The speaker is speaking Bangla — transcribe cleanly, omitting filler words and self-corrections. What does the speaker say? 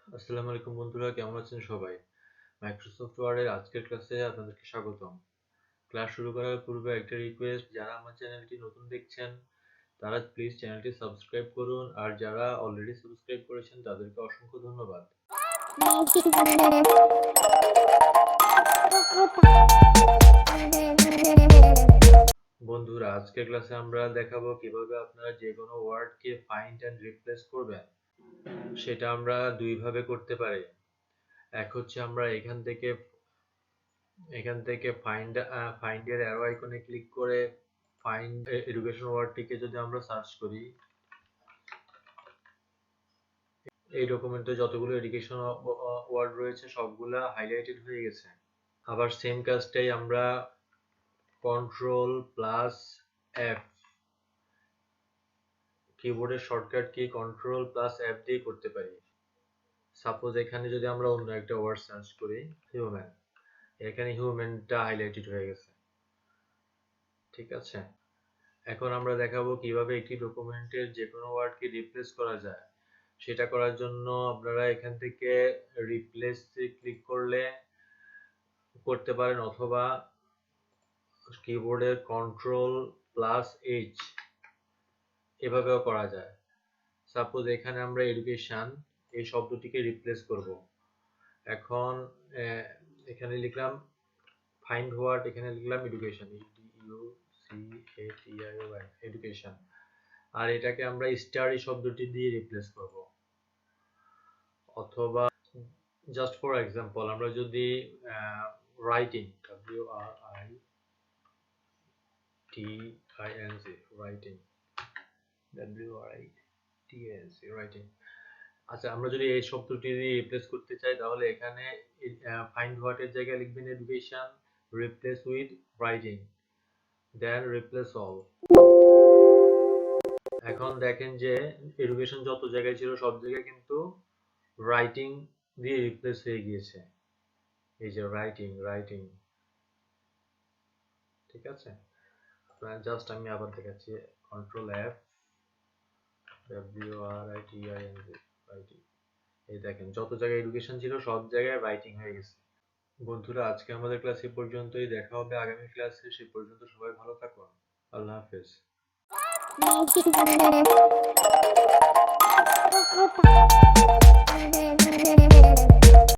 আসসালামু আলাইকুম বন্ধুরা, কেমন আছেন সবাই? মাইক্রোসফট ওয়ার্ডের আজকের ক্লাসে আপনাদেরকে স্বাগতম। ক্লাস শুরু করার পূর্বে একটা রিকোয়েস্ট, যারা আমার চ্যানেলটি নতুন দেখছেন তারা প্লিজ চ্যানেলটি সাবস্ক্রাইব করুন, আর যারা অলরেডি সাবস্ক্রাইব করেছেন তাদেরকে অসংখ্য ধন্যবাদ। বন্ধুরা, আজকের ক্লাসে আমরা দেখাবো কিভাবে আপনারা যে কোনো ওয়ার্ডকে ফাইন্ড অ্যান্ড রিপ্লেস করবেন। সেটা আমরা দুই ভাবে করতে পারি। এক হচ্ছে আমরা এখান থেকে ফাইন্ড এর অ্যারো আইকনে ক্লিক করে ফাইন্ড এডুকেশন ওয়ার্ডটিকে যদি আমরা সার্চ করি, এই ডকুমেন্টে যতগুলো এডুকেশন ওয়ার্ড রয়েছে সবগুলা হাইলাইটেড হয়ে গেছে। আবার সেম কাজটাই আমরা কন্ট্রোল প্লাস এফ, কিবোর্ডের shortcut key control plus F দিয়ে করতে পারি। সাপোজ এখানে যদি আমরা অন্য একটা ওয়ার্ড সার্চ করি, হিউম্যান, এখানে হিউম্যানটা হাইলাইটেড হয়ে গেছে। ঠিক আছে, এখন আমরা দেখাবো কিভাবে একটি ডকুমেন্টের যে কোনো ওয়ার্ডকে রিপ্লেস করা যায়। সেটা করার জন্য আপনারা এখান থেকে রিপ্লেস ক্লিক করতে পারেন, অথবা কিবোর্ডের কন্ট্রোল প্লাস এইচ এভাবেও করা যায়। সাপোজ এখানে আমরা এডুকেশন এই শব্দটিকে রিপ্লেস করব। এখন এখানে লিখলাম ফাইন্ড ওয়ার্ড, এখানে লিখলাম এডুকেশন, এডুকেশন, আর এটাকে আমরা স্টার এই শব্দটি দিয়ে রিপ্লেস করব। অথবা জাস্ট ফর এক্সাম্পল আমরা যদি রাইটিং, রাইটিং, রাইটিং, আচ্ছা, আমরা যদি এই শব্দটি দিয়ে রিপ্লেস করতে চাই তাহলে এখানে ফাইন্ড হোয়াট এর জায়গায় লিখবেন education, replace with writing, then replace all. এখন দেখেন যে এডুকেশন যত জায়গায় ছিল সব জায়গায় কিন্তু রাইটিং দিয়ে রিপ্লেস হয়ে গিয়েছে। এই যে রাইটিং, ঠিক আছে। জাস্ট আমি আবার দেখাচ্ছি, কন্ট্রোল এফ, রাইটিং, এই দেখেন যত জায়গায় এডুকেশন ছিল সব জায়গায় রাইটিং হয়ে গেছে। বন্ধুরা, আজকে আমাদের ক্লাস এই পর্যন্তই। দেখা হবে আগামী ক্লাসে। সে পর্যন্ত সবাই ভালো থাকুন। আল্লাহ হাফেজ।